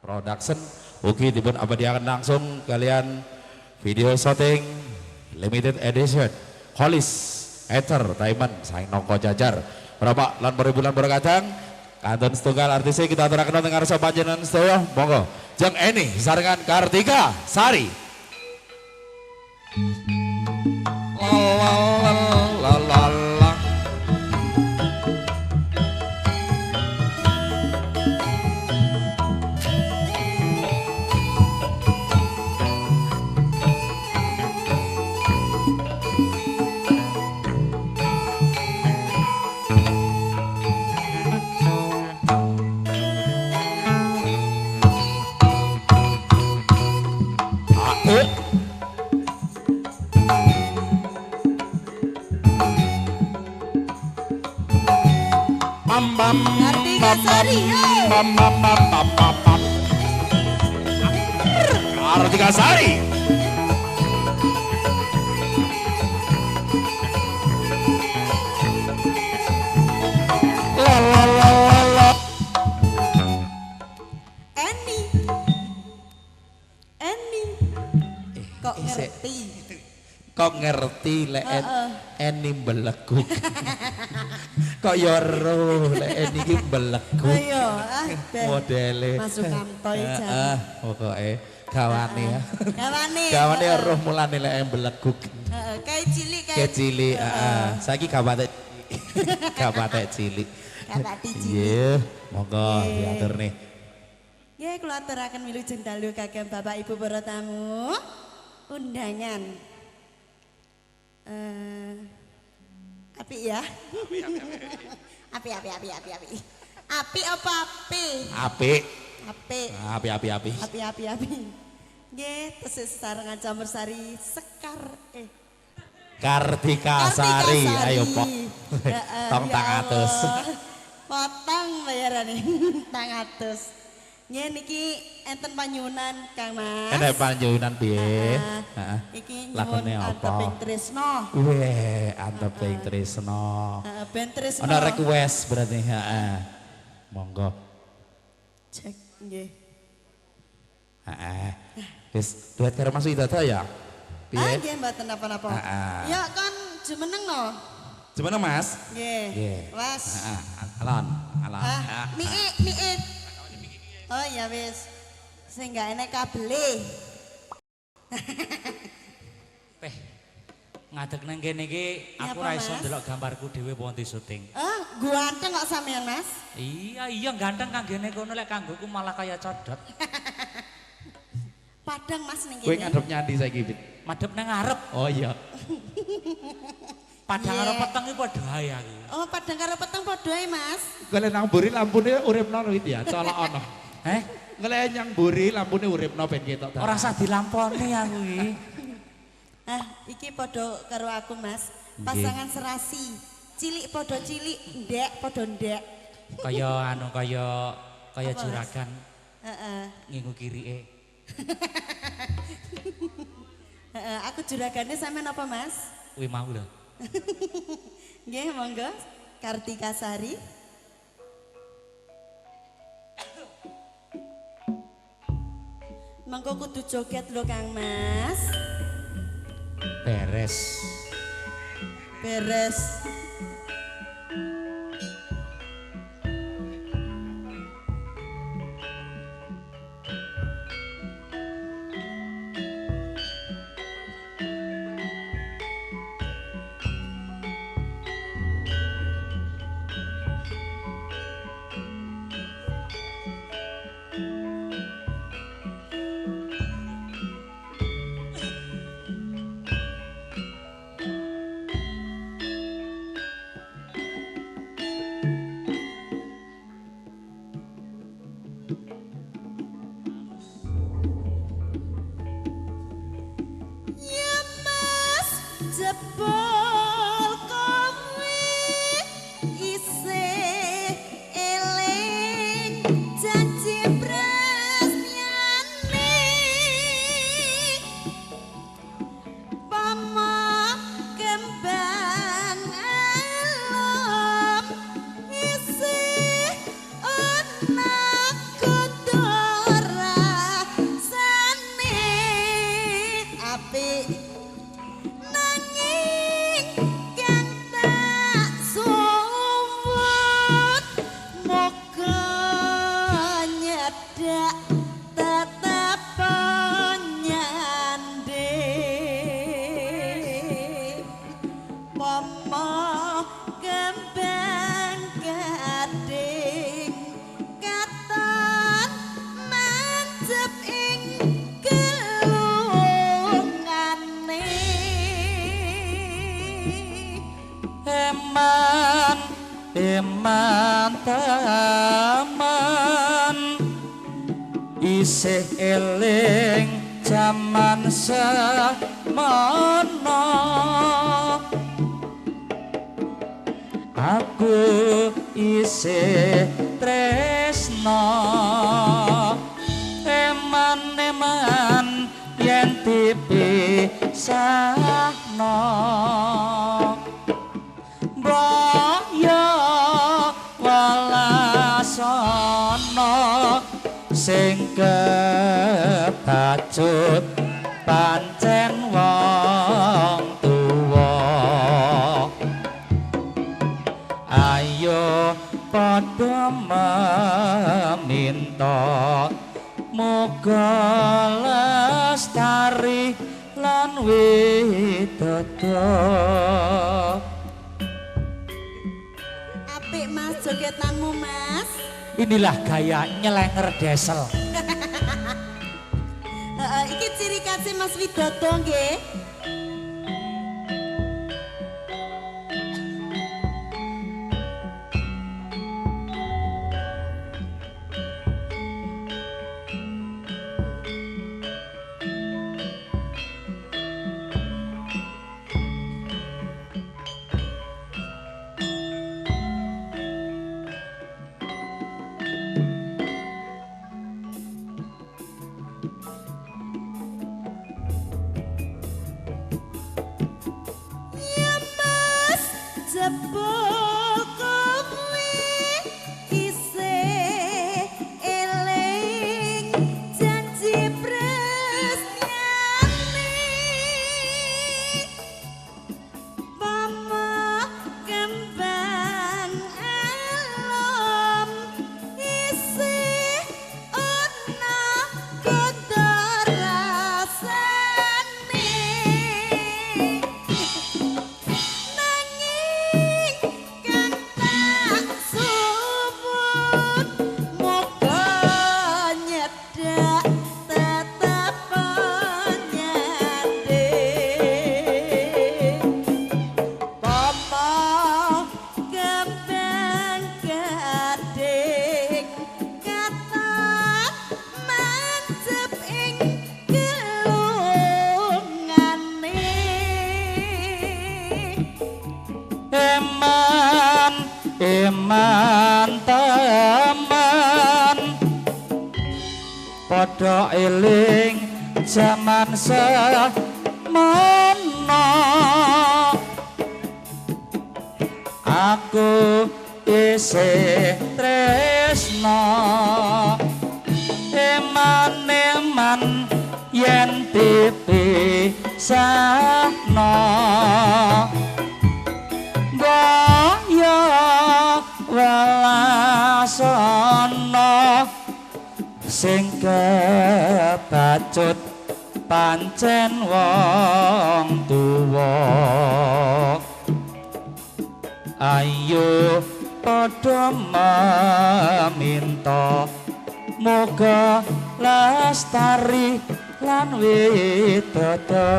Production ugi dipun abadiaken langsung kalian video shooting limited edition Holis Entertainment saing nongko jajar berapa lan beribulan berkadang kanton setunggal artisnya kita aturaken dengan rasa panjenengan sedaya monggo Jeng Eni sarengan Kartika Sari la la la Kartika Sari, Kartika Sari. La la la la la. Eni, kok ngerti? Kok ngerti lek Eni beleguk. Kok yo ro lek Eni iki beleguk. Ayo, modele. masuk kantoy jan. Pokoke gawane ya. Gawane roh mulane lek beleguk. Kayak cilik Kayak cilik, saiki gawate cilik. Gawati cilik. Iya, monggo diatur nih. Ya, kula aturaken wilujeng dalu kagem Bapak Ibu para tamu. Undangan. Api ya. Api. Api apa api? Api. Nggih, tesih sesarengan Campur Sari Sekar Kartika Sari, ayo pok. Tong ya 100. Potong bayarane 100. Nggih niki enten panyunan Kang Mas. Enek panjenengan piye? Iki Lakone nyuwun apa? anteping tresno. Weh, anteping tresno. Ben tresno. Ana request berarti, heeh. Monggo. Cek nggih. Heeh. Wis duet karo Mas Widada ya? Piye? Nggih mboten napa-napa. Heeh. Ya kan jumeneng no. Gimana Mas? Nggih. Wes. Heeh. Alon. Miik. Oh ya wis. Sing gak enek kabele. Peh. Ngadeg nang kene iki aku ora iso ndelok gambarku dhewe wonten syuting. Ganteng kok sampean Mas? Iya ganteng kanggene kono lek kanggoku malah kaya codot. Padang Mas ning Kowe kene. ngadep nyandi saiki, Bit. Madhep nang ngarep. Oh iya. Padang karo peteng iki padha ae aku. Oh, padang karo peteng padha ae Mas. Golek nang mburi lampune uripno wit ya, colok ana. Golek nyang mburi lampune uripno ben ketok. Ora usah dilamponi aku iki. Iki padha karo aku Mas. Pasangan serasi. Cilik padha cilik, ndek padha ndek. Kaya kaya juragan. Heeh. Ngingu kirike. Aku juragane sampean apa Mas? Kuwi mau lho. Nggih, monggo. Kartika Sari. Monggo kudu joget lho Kang Mas. Beres. nyedak tetep nyanding pomo kembang gading katon mancep ing gelungane eman taman isih eling jaman semono aku isih tresno eman yen dipisahno boyo walasono sing kebacut pancen wong tuwa ayo padha meminta muga lestari lan widodho. Apik Mas jogetanmu Mas. Inilah gaya nyelenger desel. Iki ciri khas Mas Widodo nggih. Jebul kowe isih eling janji presnyane mama kembang alom isih ana kodor rasane eman teman padha eling jaman semono aku isih tresno eman yen dipisahno boyo welasono sing kebacut pancen wong tuwa ayo padha meminta muga lestari lan widodho